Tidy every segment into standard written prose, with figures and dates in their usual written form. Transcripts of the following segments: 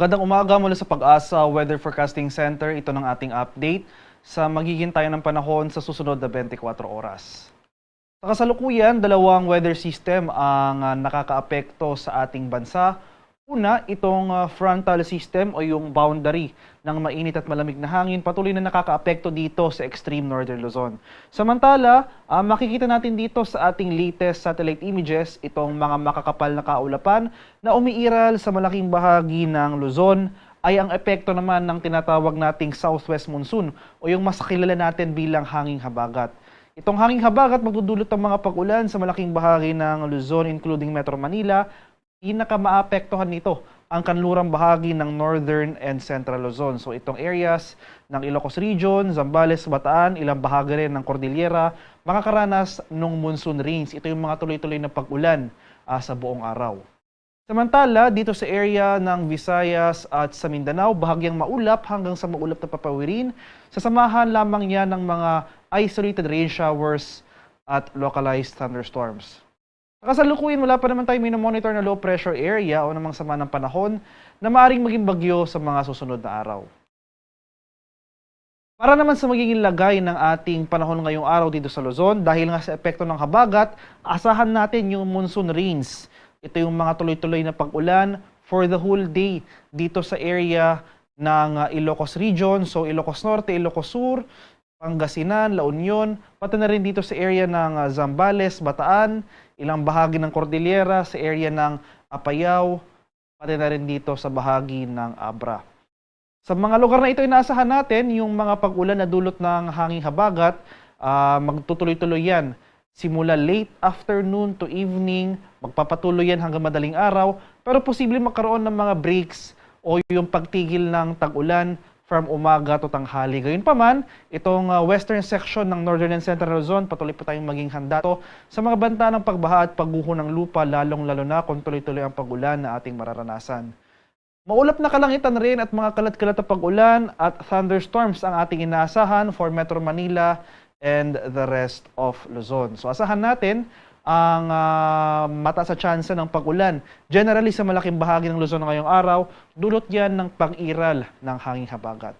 Magandang umaga mula sa Pag-asa Weather Forecasting Center. Ito ng ating update sa magiging tayo ng panahon sa susunod na 24 oras. Sa kasalukuyan, dalawang weather system ang nakakaapekto sa ating bansa. Una, itong frontal system o yung boundary ng mainit at malamig na hangin patuloy na nakakaapekto dito sa extreme northern Luzon. Samantala, makikita natin dito sa ating latest satellite images itong mga makakapal na kaulapan na umiiral sa malaking bahagi ng Luzon ay ang epekto naman ng tinatawag nating southwest monsoon o yung mas kilala natin bilang hanging habagat. Itong hanging habagat magdudulot ng mga pag-ulan sa malaking bahagi ng Luzon including Metro Manila. Pinakamaapektuhan nito ang kanlurang bahagi ng Northern and Central Luzon. So itong areas ng Ilocos Region, Zambales, Bataan, ilang bahagi rin ng Cordillera, makakaranas ng monsoon rains. Ito yung mga tuloy-tuloy na pag-ulan sa buong araw. Samantala, dito sa area ng Visayas at sa Mindanao, bahagyang maulap hanggang sa maulap na papawirin. Sasamahan lamang yan ng mga isolated rain showers at localized thunderstorms. Kasalukuyan, wala pa naman tayo minomonitor na low pressure area o namang sama ng panahon na maaaring maging bagyo sa mga susunod na araw. Para naman sa magiging lagay ng ating panahon ngayong araw dito sa Luzon, dahil nga sa epekto ng habagat, asahan natin yung monsoon rains. Ito yung mga tuloy-tuloy na pag-ulan for the whole day dito sa area ng Ilocos Region, so Ilocos Norte, Ilocos Sur, Pangasinan, La Union, pati na rin dito sa area ng Zambales, Bataan, ilang bahagi ng Cordillera, sa area ng Apayao, pati na rin dito sa bahagi ng Abra. Sa mga lugar na ito, inaasahan natin yung mga pag-ulan na dulot ng hanging habagat, magtutuloy-tuloy yan. Simula late afternoon to evening, magpapatuloy yan hanggang madaling araw, pero posible magkaroon ng mga breaks o yung pagtigil ng tag-ulan from umaga to tanghali. Gayunpaman, itong western section ng Northern and Central Luzon, patuloy pa tayong maging handa to sa mga banta ng pagbaha at pagguho ng lupa, lalong-lalo na kung tuloy-tuloy ang pag-ulan na ating mararanasan. Maulap na kalangitan rin at mga kalat-kalat na pag-ulan at thunderstorms ang ating inaasahan for Metro Manila and the rest of Luzon. So asahan natin ang mataas sa tsansa ng pag-ulan. Generally sa malaking bahagi ng Luzon ngayong araw, dulot yan ng pag-iral ng hanging habagat.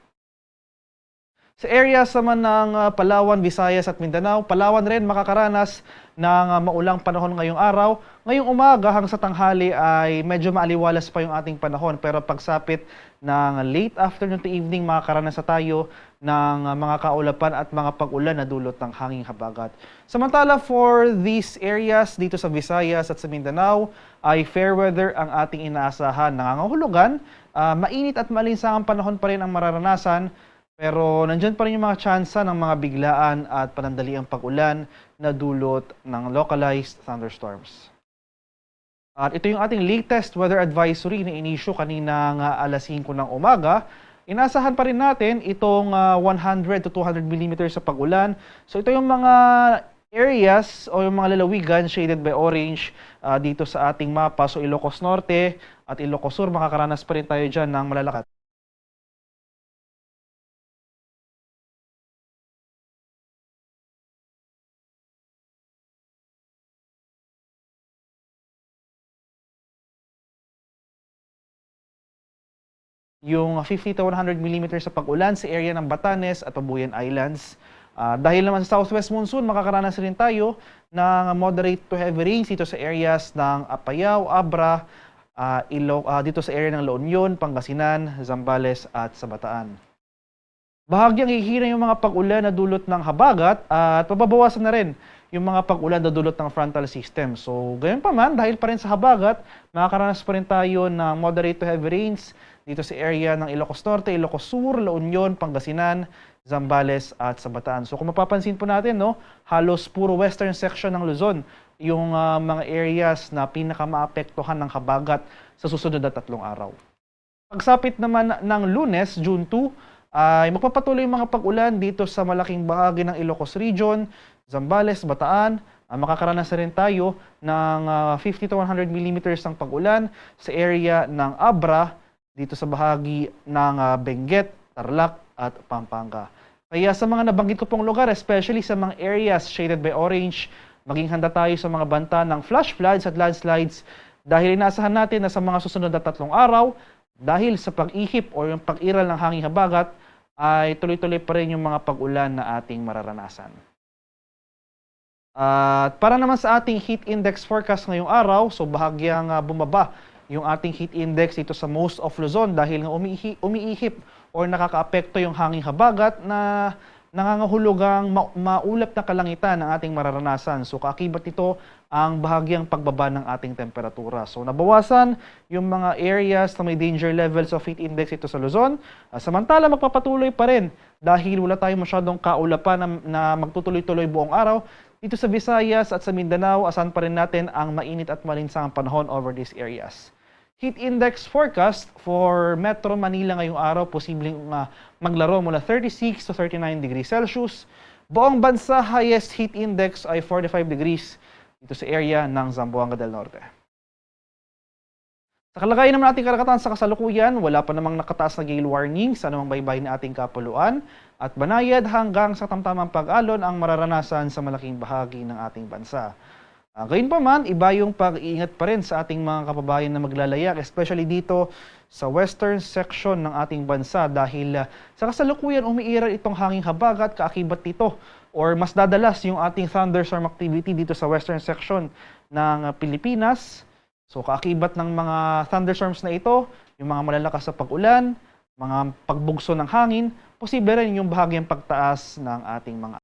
Sa areas naman ng Palawan, Visayas at Mindanao, Palawan rin makakaranas ng maulang panahon ngayong araw. Ngayong umaga hanggang sa tanghali ay medyo maaliwalas pa yung ating panahon, pero pagsapit ng late afternoon to evening makakaranas tayo ng mga kaulapan at mga pag-ulan na dulot ng hanging habagat. Samantala for these areas dito sa Visayas at sa Mindanao ay fair weather ang ating inaasahan. Nangangahulugan, mainit at malinsangang panahon pa rin ang mararanasan, pero nandyan pa rin yung mga tsansa ng mga biglaan at panandaliang pag-ulan na dulot ng localized thunderstorms. At ito yung ating latest weather advisory na inisyu kanina nga alas 5 ng umaga. Inasahan pa rin natin itong 100 to 200 mm sa pag-ulan. So ito yung mga areas o yung mga lalawigan shaded by orange dito sa ating mapa. So Ilocos Norte at Ilocos Sur, makakaranas pa rin tayo dyan ng malalakas. Yung 50 to 100 mm sa pag-ulan sa area ng Batanes at Pabuyan Islands. Dahil naman sa southwest monsoon, makakaranas rin tayo ng moderate to heavy rains dito sa areas ng Apayao, Abra, dito sa area ng La Union, Pangasinan, Zambales at sa Bataan. Bahagyang hihina yung mga pag-ulan na dulot ng habagat at pababawasan na rin yung mga pag-ulan na dulot ng frontal system. So, gayon pa man, dahil pa rin sa habagat, makakaranas pa rin tayo ng moderate to heavy rains dito sa area ng Ilocos Norte, Ilocos Sur, La Union, Pangasinan, Zambales at sa Bataan. So kung mapapansin po natin, no, halos puro western section ng Luzon yung mga areas na pinakamaapektuhan ng habagat sa susunod na 3 araw. Pagsapit naman ng Lunes, June 2, ay magpapatuloy yung mga pag-ulan dito sa malaking bahagi ng Ilocos Region, Zambales, Bataan. Makakaranas rin tayo ng 50 to 100 mm ng pag-ulan sa area ng Abra, dito sa bahagi ng Benguet, Tarlac at Pampanga. Kaya sa mga nabanggit ko pong lugar, especially sa mga areas shaded by orange, maging handa tayo sa mga banta ng flash floods at landslides dahil inaasahan natin na sa mga susunod na 3 araw, dahil sa pag-ihip o yung pag-iral ng hanging habagat, ay tuloy-tuloy pa rin yung mga pag-ulan na ating mararanasan. At para naman sa ating heat index forecast ngayong araw, so bahagyang bumaba yung ating heat index dito sa most of Luzon dahil nga umiihip or nakakaapekto yung hanging habagat na nangangahulugang maulap na kalangitan ng ating mararanasan. So kaakibat ito ang bahagyang pagbaba ng ating temperatura. So nabawasan yung mga areas na may danger levels of heat index ito sa Luzon. Samantala magpapatuloy pa rin dahil wala tayong masyadong kaulapan na magtutuloy-tuloy buong araw. Dito sa Visayas at sa Mindanao, asahan pa rin natin ang mainit at malinsang panahon over these areas. Heat index forecast for Metro Manila ngayong araw, posibleng maglaro mula 36 to 39 degrees Celsius. Buong bansa, highest heat index ay 45 degrees dito sa area ng Zamboanga del Norte. Sa kalagayan naman ating karagatan sa kasalukuyan, wala pa namang nakataas na gale warning sa anumang baybayin na ating kapuluan at banayad hanggang sa tamtamang pag-alon ang mararanasan sa malaking bahagi ng ating bansa. Gayunpaman, iba yung pag-iingat pa rin sa ating mga kababayan na maglalayak, especially dito sa western section ng ating bansa dahil sa kasalukuyan umiiral itong hanging habagat kaakibat nito or mas dadalas yung ating thunderstorm activity dito sa western section ng Pilipinas. So kaakibat ng mga thunderstorms na ito, yung mga malalakas sa pag-ulan, mga pagbugso ng hangin, posible rin yung bahagyang pagtaas ng ating mga